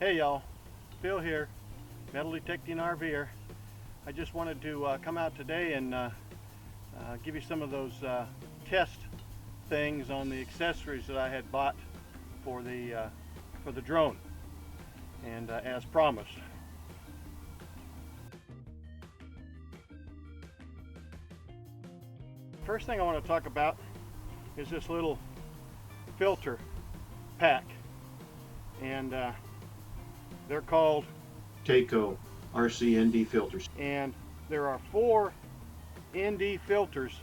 Hey y'all, Phil here, metal detecting RV'er. I just wanted to come out today and give you some of those test things on the accessories that I had bought for the drone, and as promised. First thing I want to talk about is this little filter pack, and they're called Takeo RC-ND filters. And there are 4 ND filters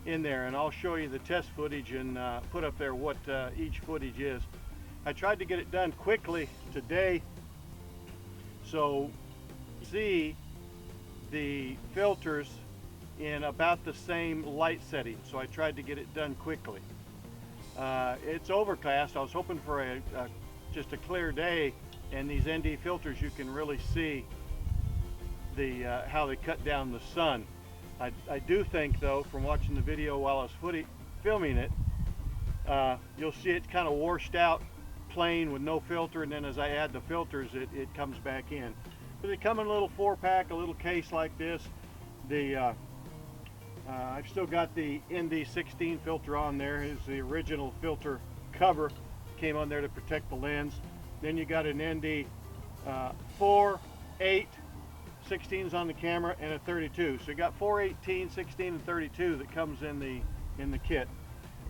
in there, and I'll show you the test footage and put up there what each footage is. I tried to get it done quickly today, so see the filters in about the same light setting, so I tried to get it done quickly. It's overcast. I was hoping for just a clear day, and these ND filters, you can really see how they cut down the sun. I do think though, from watching the video while I was filming it, you'll see it kind of washed out plain with no filter, and then as I add the filters it comes back in. But they come in a little 4-pack, a little case like this. I've still got the ND16 filter on there. Is the original filter cover, came on there to protect the lens. Then you got an ND 4, 8, 16s on the camera, and a 32. So you got 4, 18, 16, and 32 that comes in the kit,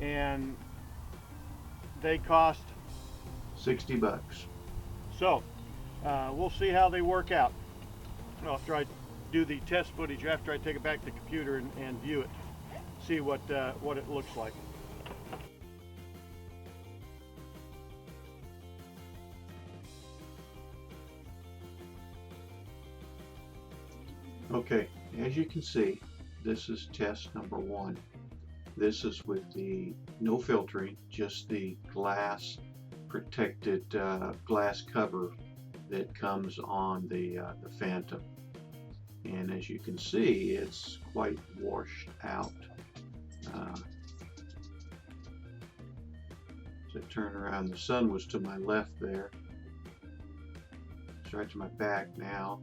and they cost $60. So we'll see how they work out. After I do the test footage, after I take it back to the computer and view it, see what it looks like. Okay, as you can see, this is test number 1. This is with the no filtering, just the glass protected glass cover that comes on the Phantom. And as you can see, it's quite washed out. So turn around, the sun was to my left there. It's right to my back now.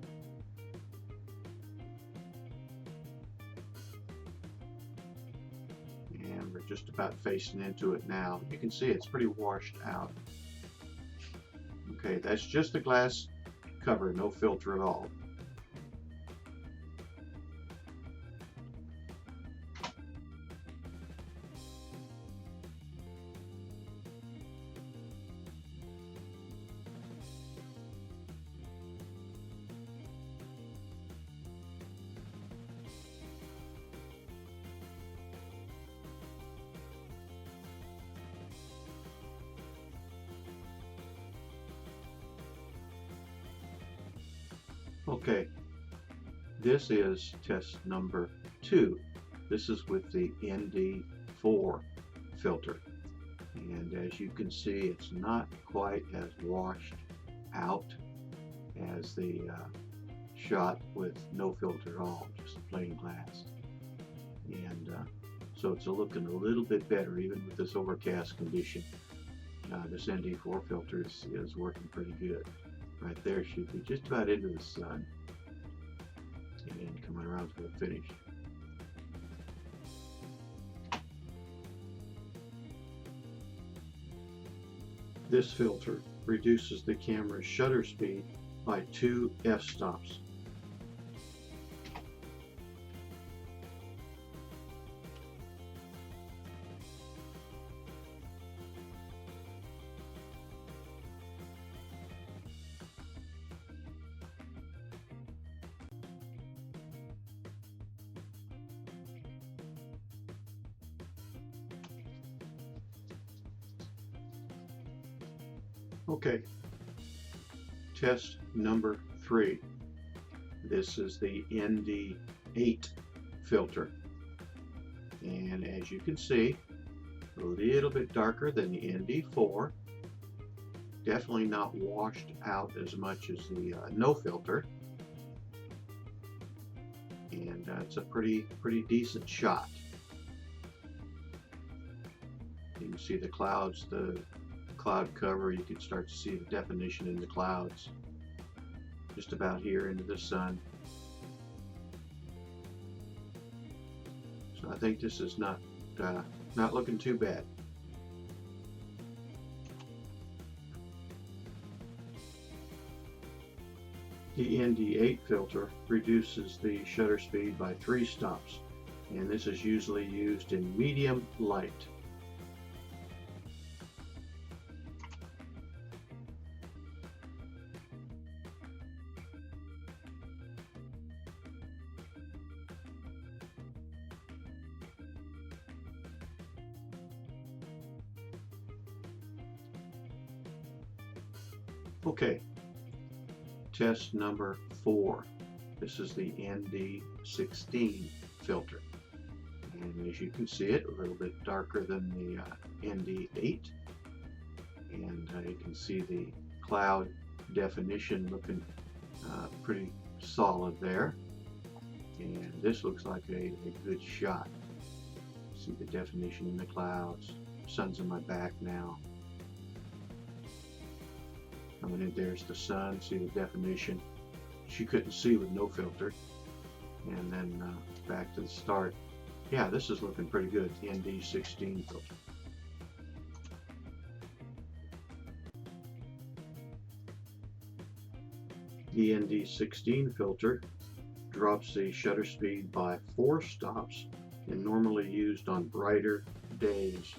And we're just about facing into it now. You can see it's pretty washed out. Okay, that's just the glass cover, no filter at all. Okay, this is test number 2. This is with the ND4 filter, and as you can see, it's not quite as washed out as the shot with no filter at all, just plain glass. And so it's looking a little bit better even with this overcast condition. This ND4 filter is working pretty good. Right there should be just about into the sun, and coming around to the finish. This filter reduces the camera's shutter speed by 2 f-stops. Okay, test number 3. This is the ND8 filter, and as you can see, a little bit darker than the ND4. Definitely not washed out as much as the no filter, and it's a pretty decent shot. You can see the clouds cloud cover, you can start to see the definition in the clouds. Just about here into the sun. So I think this is not looking too bad. The ND8 filter reduces the shutter speed by 3 stops, and this is usually used in medium light. Okay, test number 4. This is the ND16 filter. And as you can see it, a little bit darker than the ND8. And you can see the cloud definition looking pretty solid there. And this looks like a good shot. See the definition in the clouds. Sun's on my back now. Coming in, there's the sun, see the definition. She couldn't see with no filter. And then back to the start. Yeah, this is looking pretty good, the ND16 filter. The ND16 filter drops the shutter speed by 4 stops and normally used on brighter days.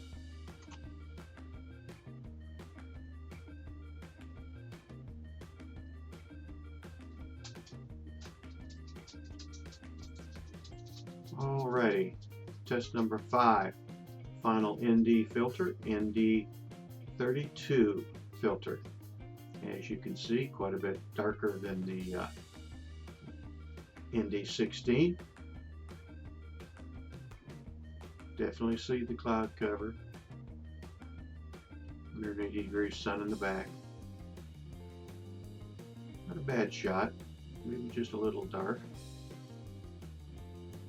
Alrighty, test number 5, final ND filter, ND32 filter. As you can see, quite a bit darker than the ND16. Definitely see the cloud cover. 180 degrees sun in the back. Not a bad shot, maybe just a little dark.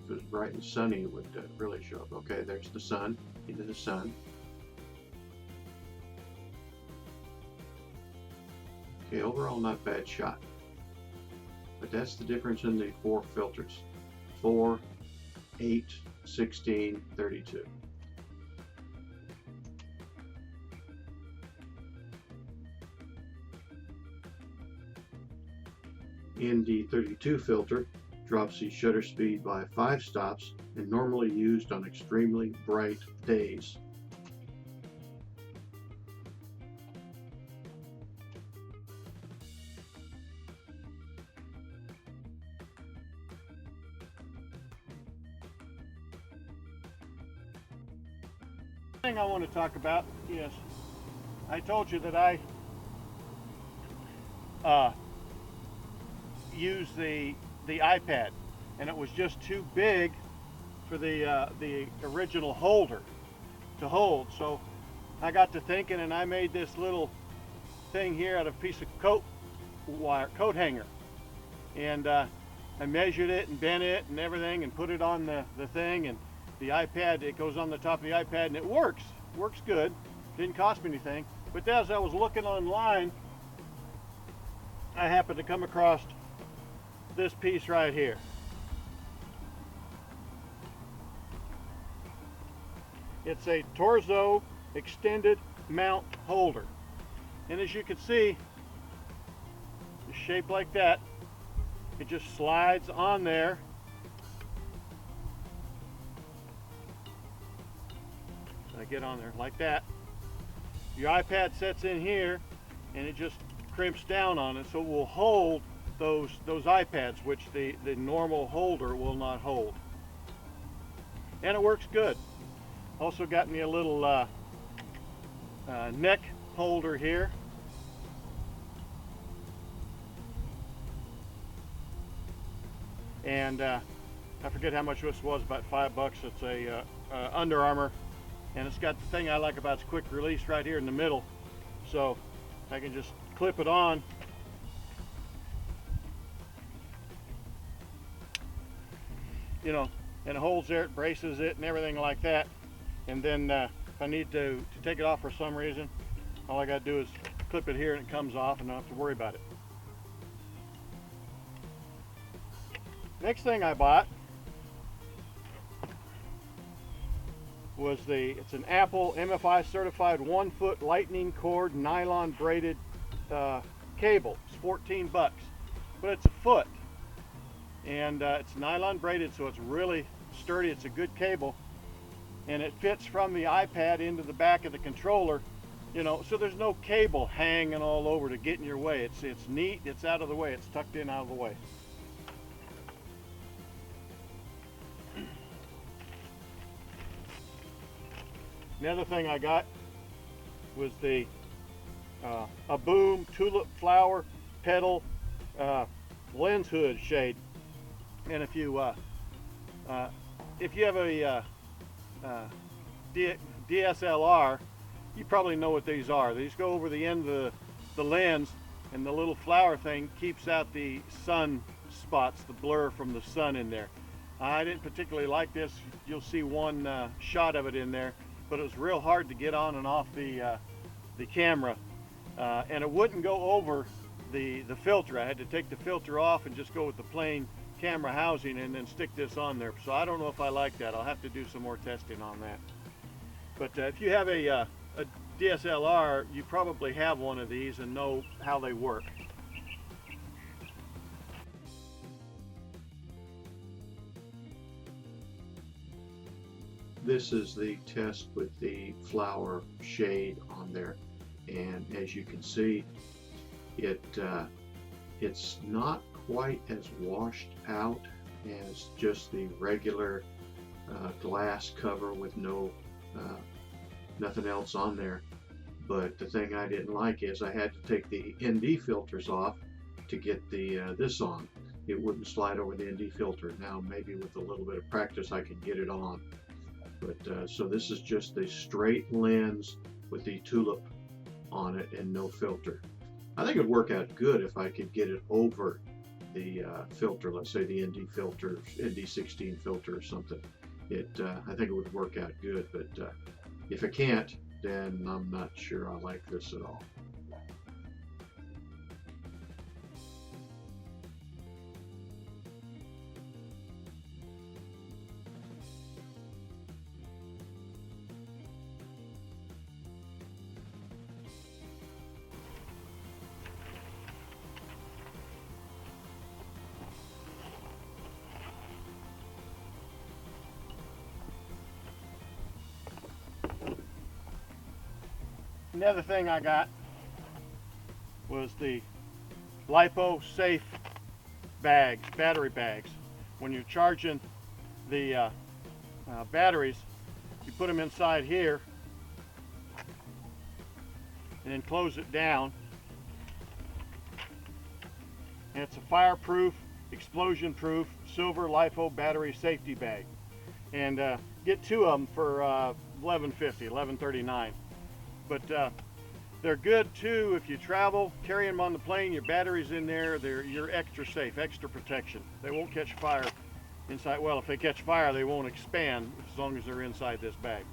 If it was bright and sunny, it would really show up. Okay, there's the sun, into the sun. Okay, overall not bad shot. But that's the difference in the 4 filters. 4, 8, 16, 32. ND32 filter drops the shutter speed by 5 stops and normally used on extremely bright days. The thing I want to talk about is, I told you that I use the iPad, and it was just too big for the original holder to hold. So I got to thinking, and I made this little thing here out of a piece of coat hanger, and I measured it and bent it and everything and put it on the thing, and the iPad, it goes on the top of the iPad, and it works good. Didn't cost me anything. But as I was looking online, I happened to come across this piece right here. It's a torso extended mount holder, and as you can see, it's shaped like that. It just slides on there. I get on there like that. Your iPad sets in here, and it just crimps down on it, so it will hold those iPads, which the normal holder will not hold. And it works good. Also got me a little neck holder here. And I forget how much this was, about $5. It's a Under Armour, and it's got the thing I like about its quick release right here in the middle, so I can just clip it on. You know, and it holds there, it braces it and everything like that. And then if I need to take it off for some reason, All I got to do is clip it here and it comes off and I don't have to worry about it. Next thing I bought was it's an Apple MFI certified 1-foot lightning cord nylon braided cable. It's 14 bucks, but it's a foot, and it's nylon braided, so it's really sturdy. It's a good cable, and it fits from the iPad into the back of the controller, you know, so there's no cable hanging all over to get in your way. It's neat, it's out of the way, it's tucked in out of the way. The other thing I got was the ABOOM tulip flower PETAL lens hood shade. And if you have a DSLR, you probably know what these are. These go over the end of the lens, and the little flower thing keeps out the sun spots, the blur from the sun in there. I didn't particularly like this. You'll see one shot of it in there, but it was real hard to get on and off the camera, and it wouldn't go over the filter. I had to take the filter off and just go with the plain camera housing and then stick this on there. So I don't know if I like that. I'll have to do some more testing on that. But if you have a DSLR, you probably have one of these and know how they work. This is the test with the flower shade on there, and as you can see, it's not quite as washed out as just the regular glass cover with nothing else on there. But the thing I didn't like is I had to take the ND filters off to get this on. It wouldn't slide over the ND filter. Now maybe with a little bit of practice I can get it on. But so this is just the straight lens with the TULIP on it and no filter. I think it would work out good if I could get it over the filter, let's say the ND filter, ND16 filter or something. I think it would work out good, but if I can't, then I'm not sure I like this at all. Another thing I got was the LiPo safe bags, battery bags. When you're charging the batteries, you put them inside here and then close it down. And it's a fireproof, explosion-proof silver LiPo battery safety bag. And get 2 of them for $11.50, $11.39. But they're good too if you travel, carry them on the plane, your battery's in there, you're extra safe, extra protection. They won't catch fire inside. Well, if they catch fire, they won't expand as long as they're inside this bag.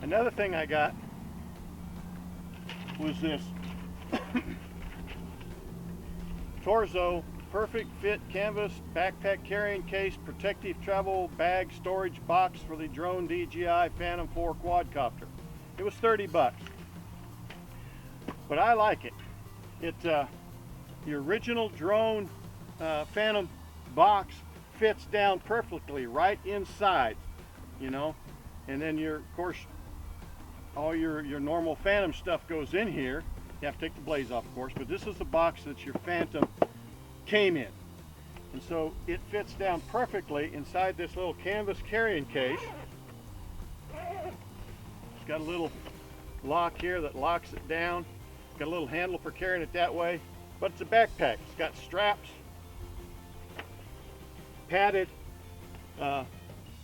Another thing I got was this Torso Perfect Fit Canvas Backpack Carrying Case Protective Travel Bag Storage Box for the drone DJI Phantom 4 quadcopter. It was 30 bucks, but I like it. Your original drone Phantom box fits down perfectly right inside, you know, and then of course, all your normal Phantom stuff goes in here. You have to take the blaze off, of course, but this is the box that your Phantom came in. And so it fits down perfectly inside this little canvas carrying case. It's got a little lock here that locks it down. It's got a little handle for carrying it that way. but it's a backpack. It's got straps, padded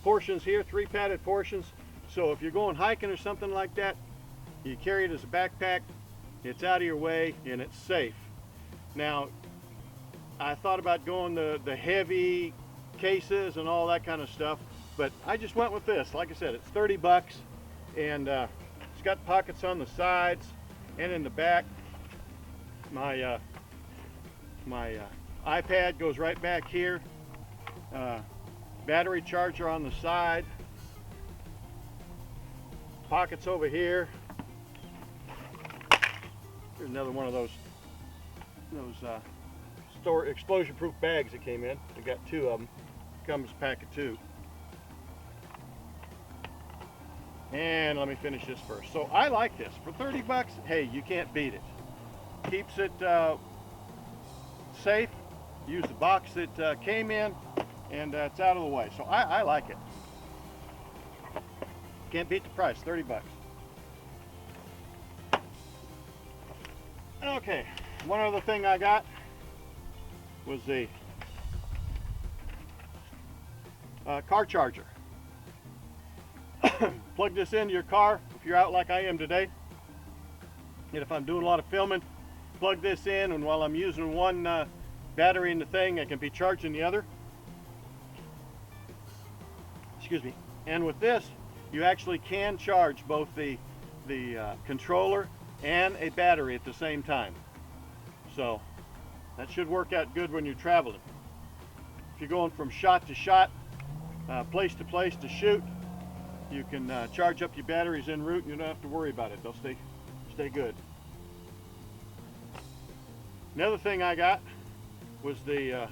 portions here, 3 padded portions. So if you're going hiking or something like that, you carry it as a backpack. It's out of your way and it's safe. Now, I thought about going the heavy cases and all that kind of stuff, but I just went with this. Like I said, it's 30 bucks, and it's got pockets on the sides and in the back. My iPad goes right back here. Battery charger on the side. Pockets over here. Here's another one of those store explosion-proof bags that came in. I got 2 of them. Comes a pack of 2. And let me finish this first. So I like this for 30 bucks. Hey, you can't beat it. Keeps it safe. Use the box that came in, and it's out of the way. So I like it. Can't beat the price. 30 bucks. Okay, one other thing I got was the car charger. Plug this into your car if you're out like I am today, and if I'm doing a lot of filming, plug this in, and while I'm using one battery in the thing, I can be charging the other. Excuse me. And with this, you actually can charge both the controller and a battery at the same time. So that should work out good when you're traveling. If you're going from shot to shot, place to place to shoot, you can charge up your batteries en route, and you don't have to worry about it. They'll stay good. Another thing I got was the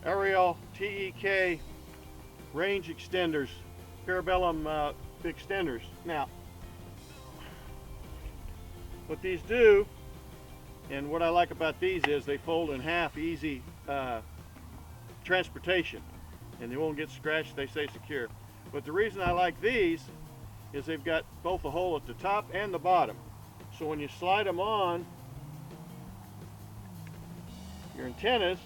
Ariel TEK range extenders, parabellum extenders. Now, what these do, and what I like about these is they fold in half, easy transportation, and they won't get scratched, they stay secure. But the reason I like these is they've got both a hole at the top and the bottom. So when you slide them on, your antennas,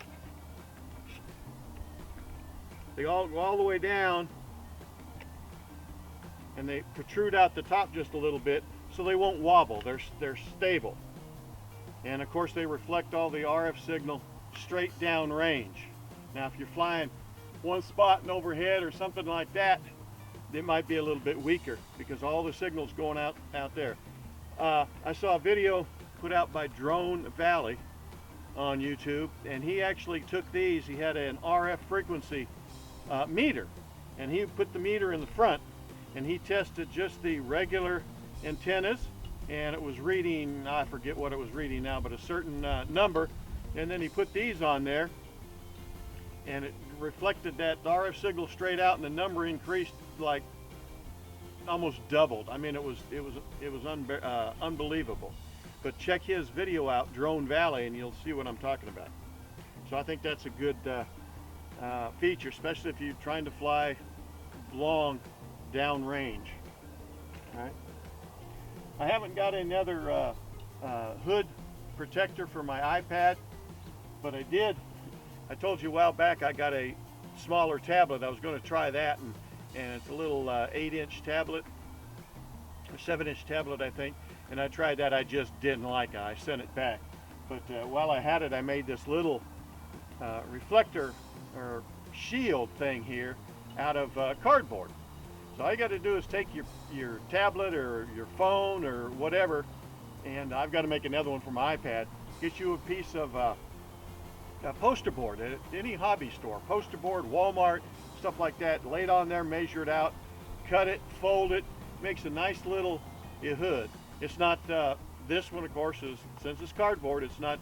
they all go all the way down, and they protrude out the top just a little bit, so they won't wobble. They're stable, and of course they reflect all the RF signal straight down range. Now, if you're flying one spot and overhead or something like that, it might be a little bit weaker because all the signal's going out there. I saw a video put out by Drone Valley on YouTube, and he actually took these. He had an RF frequency meter, and he put the meter in the front, and he tested just the regular antennas, and it was reading, I forget what it was reading now, but a certain number, and then he put these on there, and it reflected that RF signal straight out, and the number increased like almost doubled. I mean, it was unbelievable. But check his video out, Drone Valley, and you'll see what I'm talking about. So I think that's a good feature, especially if you're trying to fly long downrange. All right. I haven't got another hood protector for my iPad, but I did. I told you a while back I got a smaller tablet. I was going to try that, and it's a little 8-inch tablet, or 7-inch tablet, I think. And I tried that. I just didn't like it. I sent it back. But while I had it, I made this little reflector or shield thing here out of cardboard. So all you got to do is take your tablet or your phone or whatever, and I've got to make another one for my iPad. Get you a piece of a poster board at any hobby store, poster board, Walmart, stuff like that. Lay it on there, measure it out, cut it, fold it, makes a nice little hood. It's not, this one of course is, since it's cardboard, it's not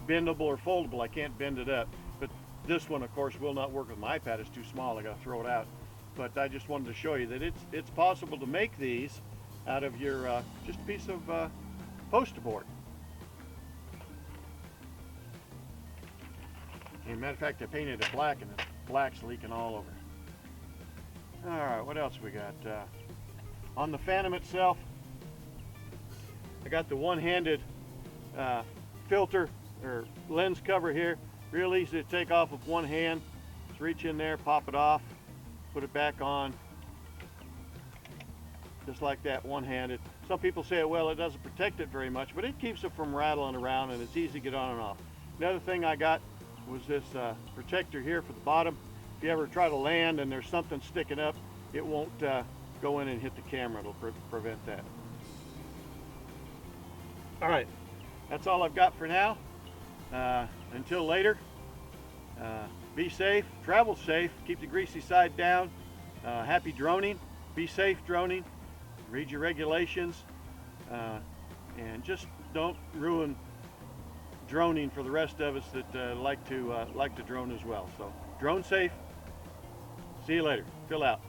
bendable or foldable. I can't bend it up. But this one of course will not work with my iPad. It's too small, I gotta throw it out. But I just wanted to show you that it's possible to make these out of your, just a piece of poster board. As a matter of fact, I painted it black, and the black's leaking all over. All right, what else we got? On the Phantom itself, I got the one-handed filter or lens cover here. Real easy to take off with one hand. Just reach in there, pop it off, put it back on, just like that, one-handed. Some people say, well, it doesn't protect it very much, but it keeps it from rattling around, and it's easy to get on and off. Another thing I got was this protector here for the bottom. If you ever try to land and there's something sticking up, it won't go in and hit the camera. It'll prevent that. All right, that's all I've got for now. Until later, be safe, travel safe, keep the greasy side down. Happy droning, be safe droning, read your regulations, and just don't ruin droning for the rest of us that like to drone as well. So drone safe. See you later. Phil out.